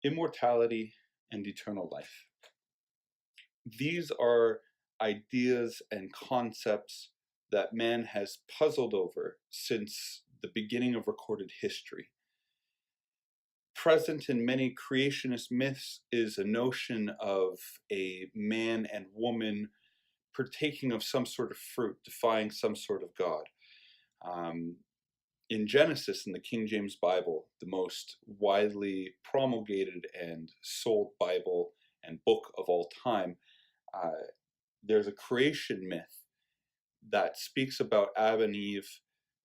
Immortality and eternal life. These are ideas and concepts that man has puzzled over since the beginning of recorded history. Present in many creationist myths is a notion of a man and woman partaking of some sort of fruit, defying some sort of God. Um, in Genesis, in the King James Bible, the most widely promulgated and sold Bible and book of all time, there's a creation myth that speaks about Adam and Eve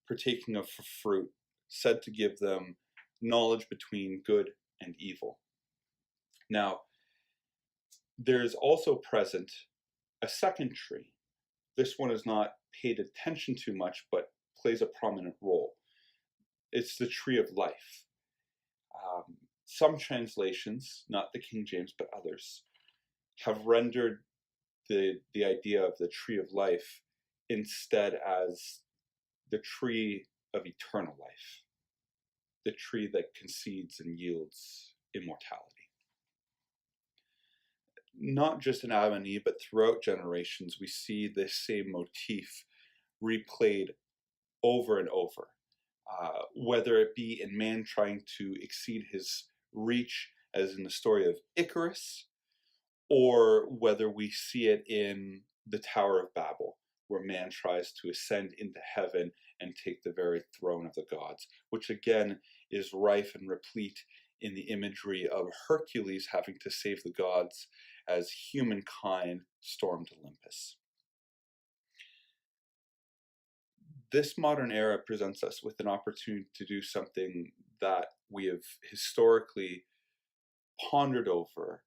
partaking of fruit, said to give them knowledge between good and evil. Now, there is also present a second tree. This one is not paid attention to much, but plays a prominent role. It's the tree of life. Some translations, not the King James, but others, have rendered the idea of the tree of life instead as the tree of eternal life, the tree that concedes and yields immortality. Not just in Adam and Eve, but throughout generations, we see this same motif replayed over and over, whether it be in man trying to exceed his reach, as in the story of Icarus, or whether we see it in the Tower of Babel, where man tries to ascend into heaven and take the very throne of the gods, which again is rife and replete in the imagery of Hercules having to save the gods as humankind stormed Olympus. This modern era presents us with an opportunity to do something that we have historically pondered over,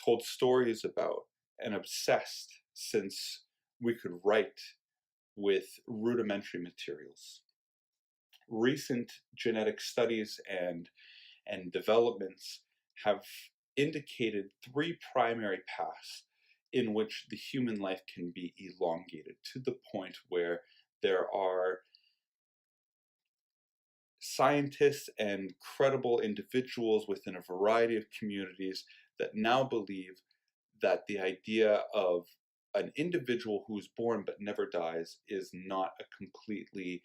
told stories about, and obsessed since we could write with rudimentary materials. Recent genetic studies and developments have indicated three primary paths in which the human life can be elongated to the point where there are scientists and credible individuals within a variety of communities that now believe that the idea of an individual who is born but never dies is not a completely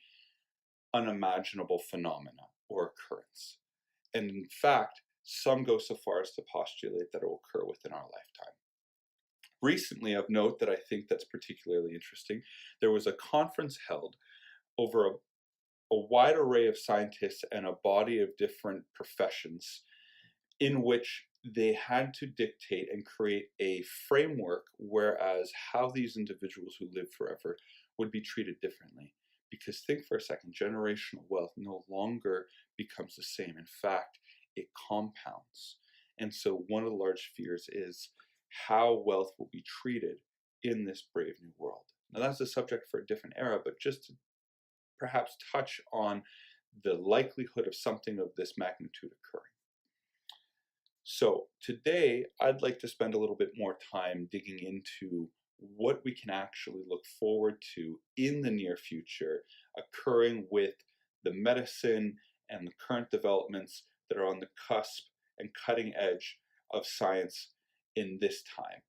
unimaginable phenomena or occurrence. And in fact, some go so far as to postulate that it will occur within our lifetime. Recently, of note that I think that's particularly interesting, there was a conference held over a wide array of scientists and a body of different professions in which they had to dictate and create a framework whereas how these individuals who live forever would be treated differently. Because think for a second, generational wealth no longer becomes the same. In fact, it compounds. And so one of the large fears is how wealth will be treated in this brave new world. Now that's a subject for a different era, but just to perhaps touch on the likelihood of something of this magnitude occurring. So today, I'd like to spend a little bit more time digging into what we can actually look forward to in the near future occurring with the medicine and the current developments that are on the cusp and cutting edge of science in this time.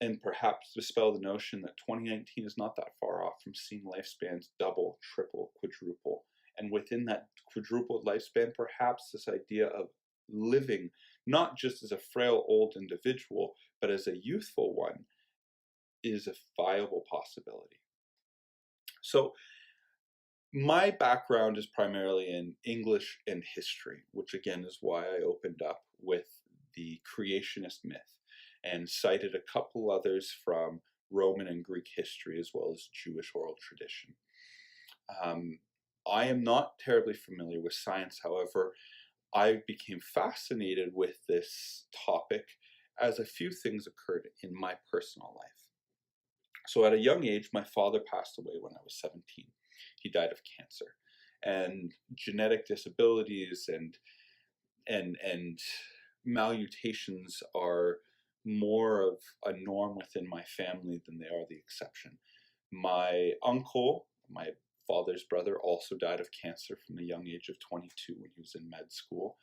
And perhaps dispel the notion that 2019 is not that far off from seeing lifespans double, triple, quadruple. And within that quadrupled lifespan, perhaps this idea of living not just as a frail old individual, but as a youthful one is a viable possibility. So my background is primarily in English and history, which again is why I opened up with the creationist myth and cited a couple others from Roman and Greek history as well as Jewish oral tradition. I am not terribly familiar with science, however, I became fascinated with this topic as a few things occurred in my personal life. So at a young age, my father passed away when I was 17. He died of cancer. And genetic disabilities and malmutations are more of a norm within my family than they are the exception. My uncle, my father's brother, also died of cancer from the young age of 22 when he was in med school.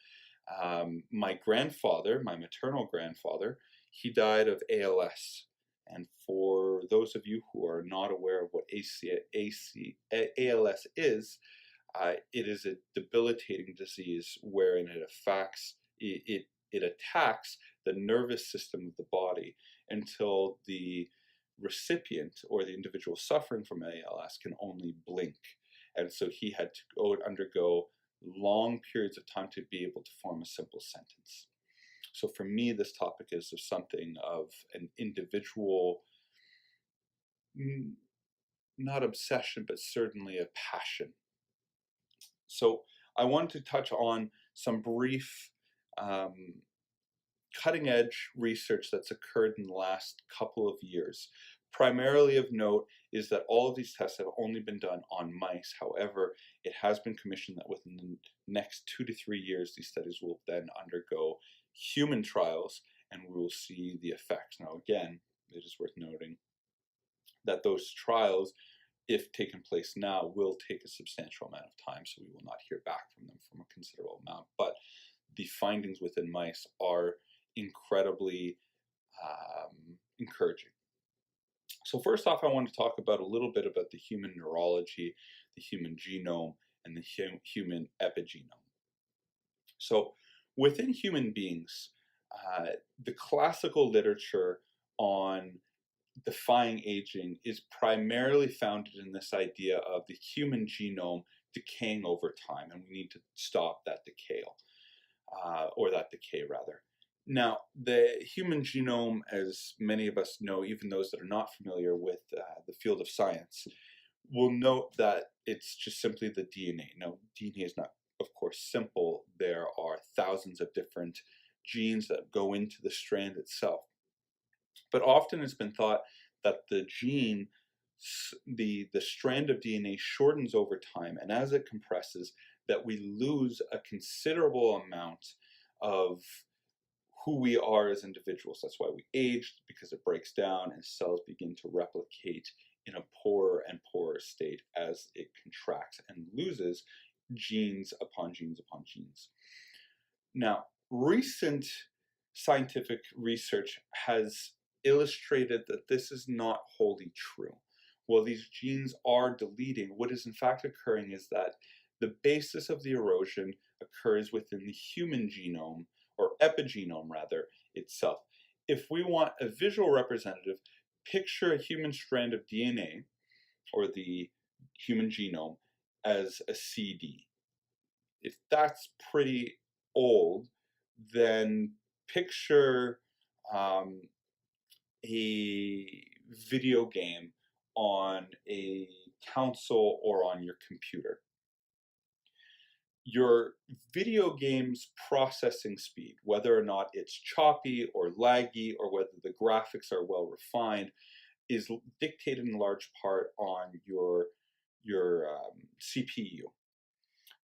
My grandfather, my maternal grandfather, he died of ALS. And for those of you who are not aware of what ALS is, it is a debilitating disease wherein it attacks the nervous system of the body until the recipient or the individual suffering from ALS can only blink. And so he had to undergo long periods of time to be able to form a simple sentence. So for me, this topic is of something of an individual, not obsession, but certainly a passion. So I want to touch on some brief cutting edge research that's occurred in the last couple of years. Primarily of note is that all of these tests have only been done on mice. However, it has been commissioned that within the next 2 to 3 years, these studies will then undergo human trials and we will see the effects. Now, again, it is worth noting that those trials, if taken place now, will take a substantial amount of time, so we will not hear back from them from a considerable amount. But the findings within mice are incredibly encouraging. So first off, I want to talk about a little bit about the human neurology, the human genome, and the human epigenome. So within human beings, the classical literature on defying aging is primarily founded in this idea of the human genome decaying over time, and we need to stop that decay, or that decay rather. Now, the human genome, as many of us know, even those that are not familiar with the field of science, will note that it's just simply the DNA. Now, DNA is not, of course, simple. There are thousands of different genes that go into the strand itself. But often it's been thought that the gene, the strand of DNA shortens over time, and as it compresses, that we lose a considerable amount of who we are as individuals. That's why we age, because it breaks down and cells begin to replicate in a poorer and poorer state as it contracts and loses genes upon genes upon genes. Now, recent scientific research has illustrated that this is not wholly true. While these genes are deleting, what is in fact occurring is that the basis of the erosion occurs within the human genome, or epigenome rather, itself. If we want a visual representative, picture a human strand of DNA, or the human genome, as a CD. If that's pretty old, then picture a video game on a console or on your computer. Your video game's processing speed, whether or not it's choppy or laggy or whether the graphics are well refined, is dictated in large part on your CPU.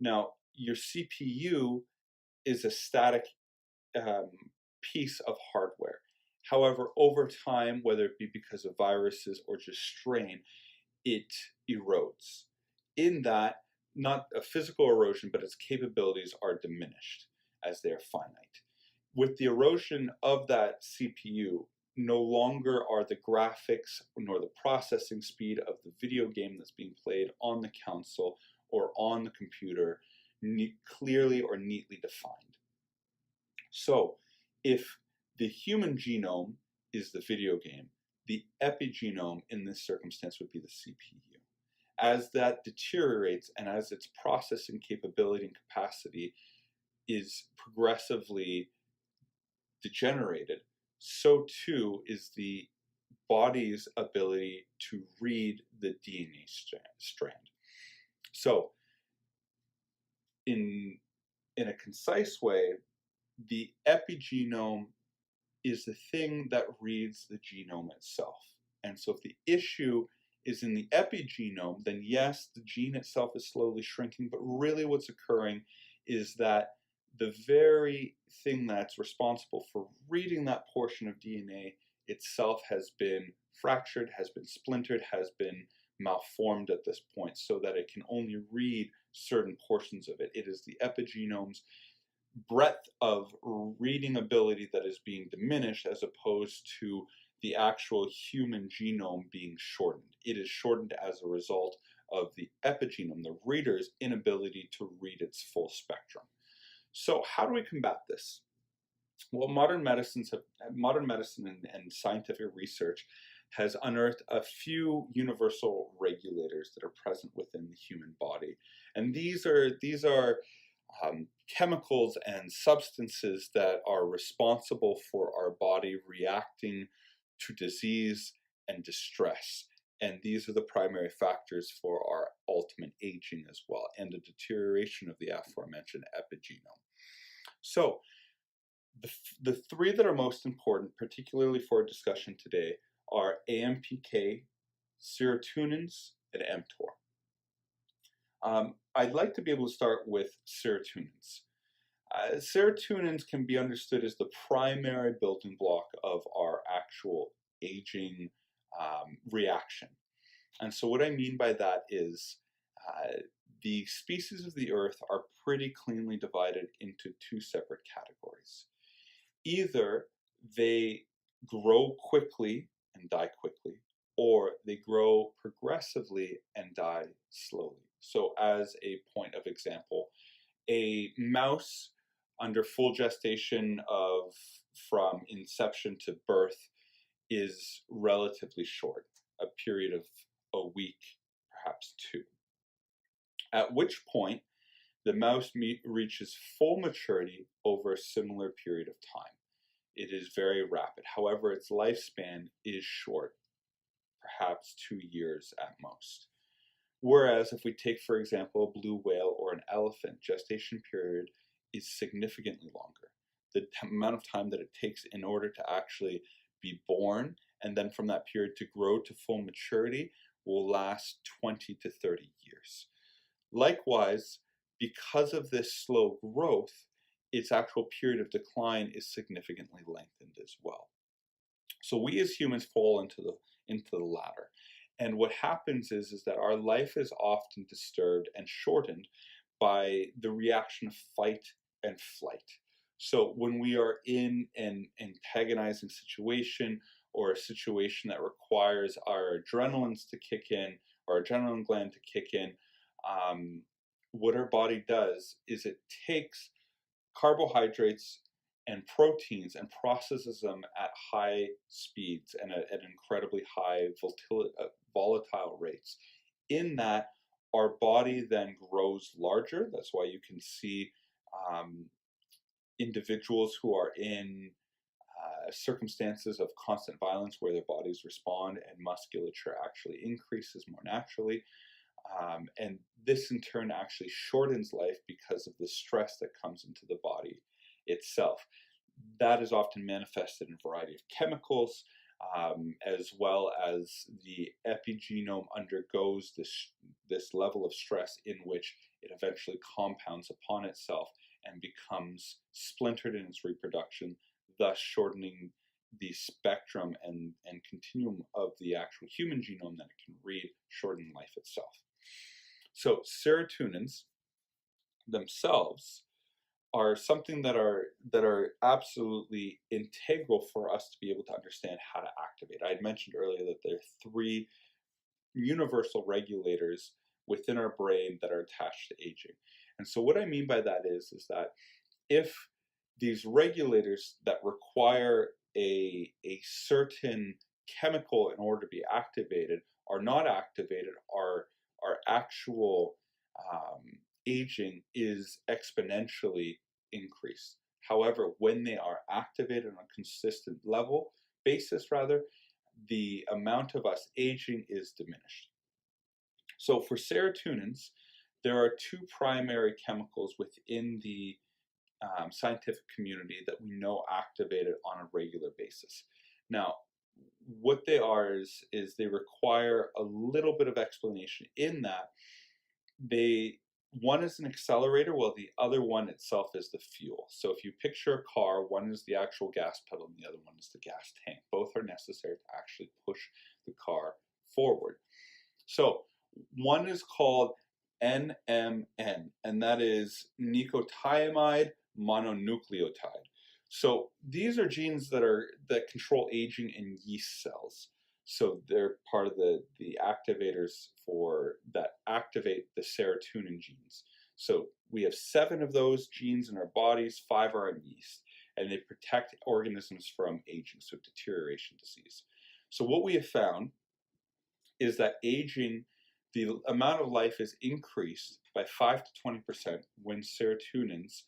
Now, your CPU is a static piece of hardware. However, over time, whether it be because of viruses or just strain, it erodes. In that, not a physical erosion, but its capabilities are diminished as they are finite. With the erosion of that CPU, no longer are the graphics nor the processing speed of the video game that's being played on the console or on the computer clearly or neatly defined. So, if the human genome is the video game, the epigenome in this circumstance would be the CPU. As that deteriorates and as its processing capability and capacity is progressively degenerated, so too is the body's ability to read the DNA strand. So, in a concise way, the epigenome is the thing that reads the genome itself. And so if the issue is in the epigenome, then yes, the gene itself is slowly shrinking, but really what's occurring is that the very thing that's responsible for reading that portion of DNA itself has been fractured, has been splintered, has been malformed at this point so that it can only read certain portions of it. It is the epigenome's breadth of reading ability that is being diminished as opposed to the actual human genome being shortened. It is shortened as a result of the epigenome, the reader's inability to read its full spectrum. So how do we combat this? Well, modern medicine and scientific research has unearthed a few universal regulators that are present within the human body, and these are chemicals and substances that are responsible for our body reacting to disease and distress. And these are the primary factors for our ultimate aging as well, and the deterioration of the aforementioned epigenome. So, the three that are most important, particularly for our discussion today, are AMPK, serotonins, and mTOR. I'd like to be able to start with serotonins. Serotonins can be understood as the primary building block of our actual aging reaction. And so what I mean by that is the species of the earth are pretty cleanly divided into two separate categories. Either they grow quickly and die quickly, or they grow progressively and die slowly. So as a point of example, a mouse under full gestation of from inception to birth is relatively short, a period of a week, perhaps two. At which point, the mouse reaches full maturity over a similar period of time. It is very rapid. However, its lifespan is short, perhaps 2 years at most. Whereas if we take, for example, a blue whale or an elephant, gestation period is significantly longer. The amount of time that it takes in order to actually be born and then from that period to grow to full maturity will last 20 to 30 years. Likewise, because of this slow growth, its actual period of decline is significantly lengthened as well. So we as humans fall into the latter. And what happens is that our life is often disturbed and shortened by the reaction of fight and flight. So when we are in an antagonizing situation or a situation that requires our adrenalines to kick in, our adrenaline gland to kick in, what our body does is it takes carbohydrates and proteins and processes them at high speeds and at incredibly high volatile rates. In that, our body then grows larger. That's why you can see individuals who are in circumstances of constant violence where their bodies respond and musculature actually increases more naturally. And this in turn actually shortens life because of the stress that comes into the body itself. That is often manifested in a variety of chemicals, as well as the epigenome undergoes this level of stress in which it eventually compounds upon itself and becomes splintered in its reproduction, thus shortening the spectrum and continuum of the actual human genome that it can read, shorten life itself. So serotonins themselves are something that are absolutely integral for us to be able to understand how to activate. I had mentioned earlier that there are three universal regulators within our brain that are attached to aging. And so what I mean by that is that if these regulators that require a certain chemical in order to be activated are not activated, our actual aging is exponentially increased. However, when they are activated on a consistent basis, the amount of us aging is diminished. So for serotonins, there are two primary chemicals within the scientific community that we know activated on a regular basis. Now, what they are is they require a little bit of explanation in that one is an accelerator while the other one itself is the fuel. So if you picture a car, one is the actual gas pedal and the other one is the gas tank. Both are necessary to actually push the car forward. So one is called NMN, and that is nicotinamide mononucleotide. So these are genes that control aging in yeast cells. So they're part of the activators for that activate the serotonin genes. So we have 7 of those genes in our bodies, 5 are in yeast, and they protect organisms from aging, so deterioration disease. So what we have found is that aging, the amount of life is increased by 5 to 20% when serotonins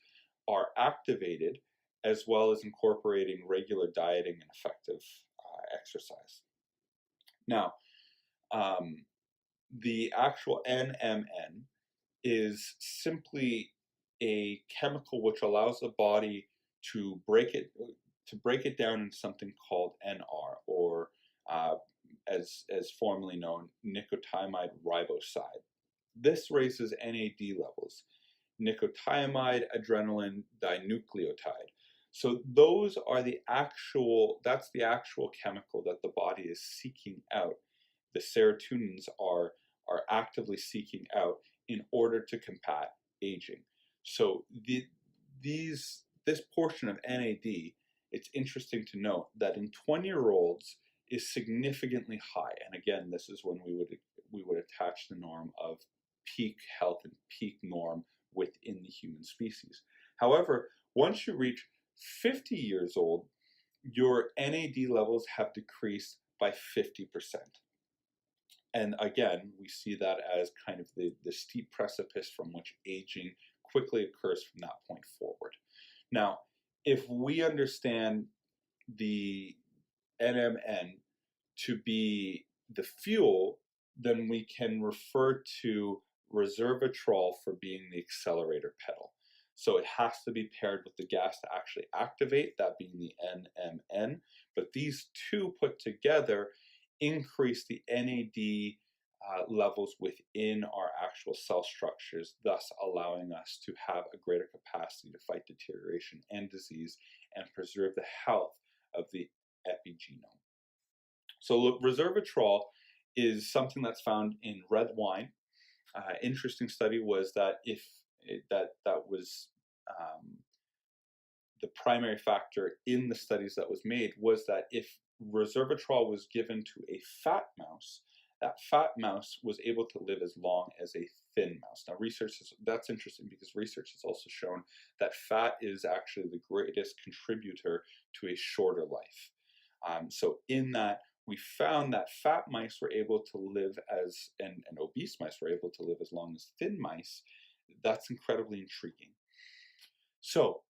are activated, as well as incorporating regular dieting and effective exercise. Now, the actual NMN is simply a chemical which allows the body to break it down into something called NR, or uh, as formerly known, nicotinamide riboside. This raises NAD levels, nicotinamide adrenaline dinucleotide. So that's the actual chemical that the body is seeking out. The serotonins are actively seeking out in order to combat aging. So this portion of NAD, it's interesting to note that in 20-year-olds is significantly high. And again, this is when we would attach the norm of peak health and peak norm within the human species. However, once you reach 50 years old, your NAD levels have decreased by 50%. And again, we see that as kind of the steep precipice from which aging quickly occurs from that point forward. Now, if we understand the NMN to be the fuel, then we can refer to resveratrol for being the accelerator pedal. So it has to be paired with the gas to actually activate, that being the NMN. But these two put together increase the NAD levels within our actual cell structures, thus allowing us to have a greater capacity to fight deterioration and disease and preserve the health of the epigenome. So look, resveratrol is something that's found in red wine. Interesting study was that that was the primary factor in the studies that was made was that if resveratrol was given to a fat mouse, that fat mouse was able to live as long as a thin mouse. Now, that's interesting because research has also shown that fat is actually the greatest contributor to a shorter life. So in that, we found that fat mice were able to live and obese mice were able to live as long as thin mice. That's incredibly intriguing. So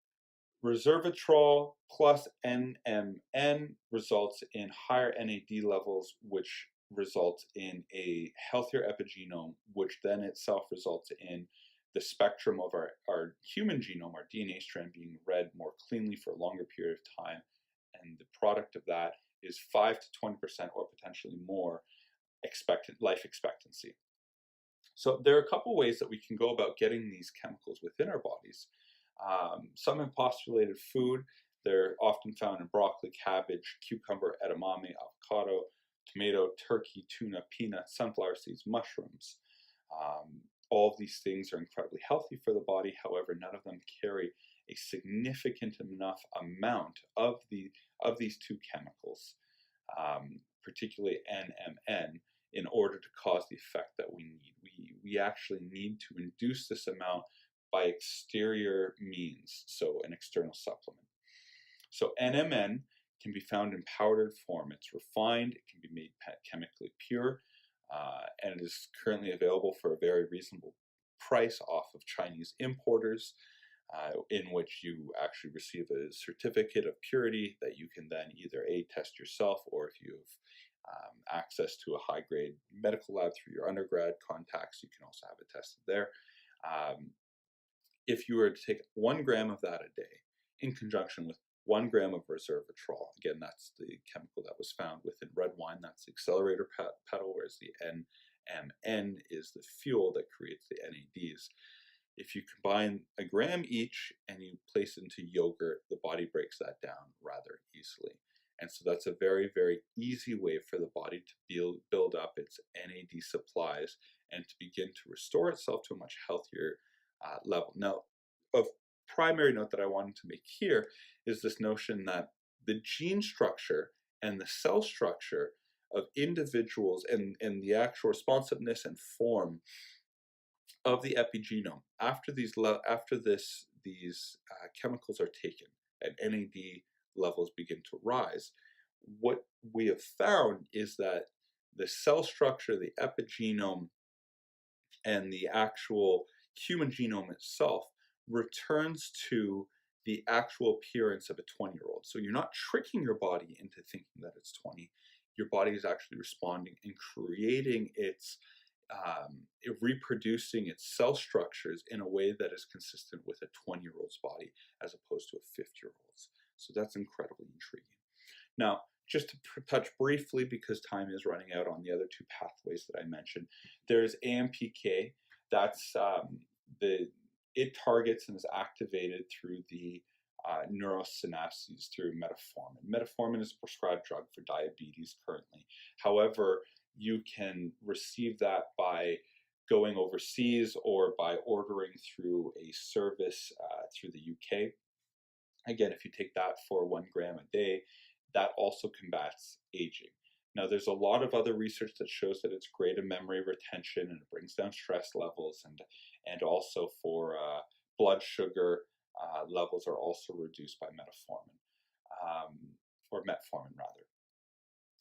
resveratrol plus NMN results in higher NAD levels, which results in a healthier epigenome, which then itself results in the spectrum of our human genome, our DNA strand, being read more cleanly for a longer period of time. And the product of that is 5 to 20% or potentially more life expectancy. So there are a couple ways that we can go about getting these chemicals within our bodies. Some in postulated food, they're often found in broccoli, cabbage, cucumber, edamame, avocado, tomato, turkey, tuna, peanuts, sunflower seeds, mushrooms. All of these things are incredibly healthy for the body. However, none of them carry a significant enough amount of these two chemicals, particularly NMN, in order to cause the effect that we need. We actually need to induce this amount by exterior means, so an external supplement. So NMN can be found in powdered form. It's refined, it can be made chemically pure, and it is currently available for a very reasonable price off of Chinese importers, in which you actually receive a certificate of purity that you can then either test yourself, or if you have access to a high-grade medical lab through your undergrad contacts, you can also have it tested there. If you were to take 1 gram of that a day in conjunction with 1 gram of resveratrol, again, that's the chemical that was found within red wine, that's the accelerator pedal, whereas the NMN is the fuel that creates the NADs. If you combine 1 gram each and you place it into yogurt, the body breaks that down rather easily. And so that's a very, very easy way for the body to build up its NAD supplies and to begin to restore itself to a much healthier level. Now, of primary note that I wanted to make here is this notion that the gene structure and the cell structure of individuals and the actual responsiveness and form of the epigenome after these chemicals are taken and NAD levels begin to rise, what we have found is that the cell structure, the epigenome, and the actual human genome itself returns to the actual appearance of a 20-year-old. So you're not tricking your body into thinking that it's 20. Your body is actually responding and creating reproducing its cell structures in a way that is consistent with a 20-year-old's body as opposed to a 50-year-old's. So that's incredibly intriguing. Now, just to touch briefly, because time is running out on the other two pathways that I mentioned, there's AMPK. That's it targets and is activated through the neurosynapses through metformin. Metformin is a prescribed drug for diabetes currently. However, you can receive that by going overseas or by ordering through a service through the UK. Again, if you take that for 1 gram a day, that also combats aging. Now, there's a lot of other research that shows that it's great in memory retention and it brings down stress levels, and also for blood sugar levels are also reduced by metformin, or metformin rather.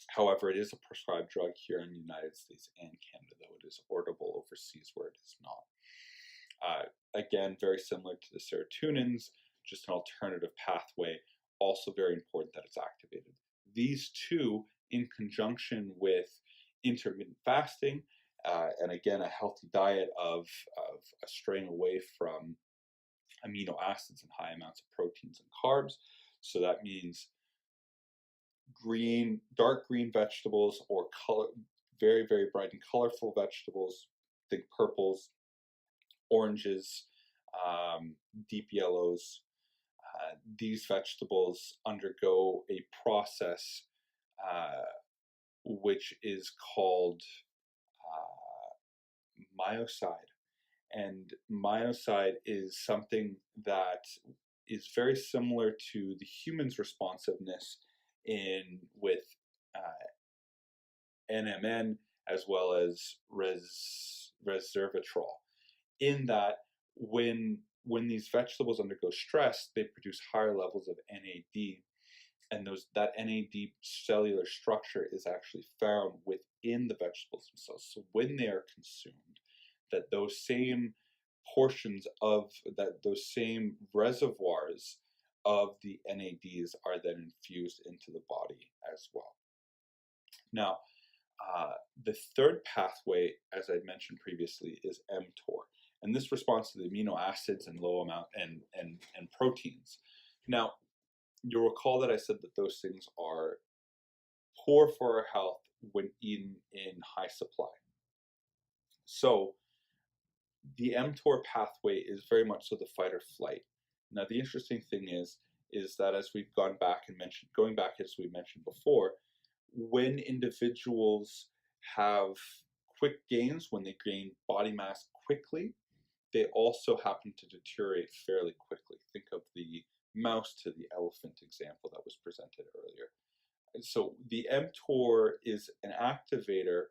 However, it is a prescribed drug here in the United States and Canada, though it is orderable overseas where it is not. Again, very similar to the serotonins, just an alternative pathway, also very important that it's activated. These two, in conjunction with intermittent fasting, and again, a healthy diet of straying away from amino acids and high amounts of proteins and carbs. So that means dark green vegetables, or very, very bright and colorful vegetables. Think purples, oranges, deep yellows. These vegetables undergo a process which is called myoside. And myoside is something that is very similar to the human's responsiveness with NMN as well as resveratrol, in that when these vegetables undergo stress, they produce higher levels of NAD, and that NAD cellular structure is actually found within the vegetables themselves. So when they are consumed, that those same those same reservoirs of the NADs are then infused into the body as well. Now, the third pathway, as I mentioned previously, is mTOR, and this responds to the amino acids and low amount and proteins. Now, you'll recall that I said that those things are poor for our health when in high supply. So the mTOR pathway is very much so the fight or flight. Now, the interesting thing is that as we've going back as we mentioned before, when individuals have quick gains, when they gain body mass quickly, they also happen to deteriorate fairly quickly. Think of the mouse to the elephant example that was presented earlier. And so the mTOR is an activator,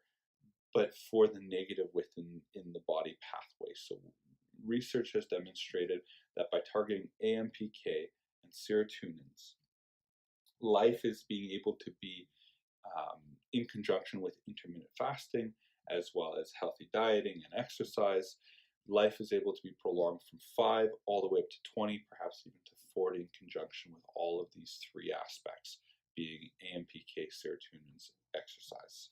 but for the negative within the body pathway. So research has demonstrated that by targeting AMPK and serotonins, life is being able to be in conjunction with intermittent fasting, as well as healthy dieting and exercise. Life is able to be prolonged from 5 all the way up to 20, perhaps even to 40, in conjunction with all of these three aspects, being AMPK, serotonins, exercise.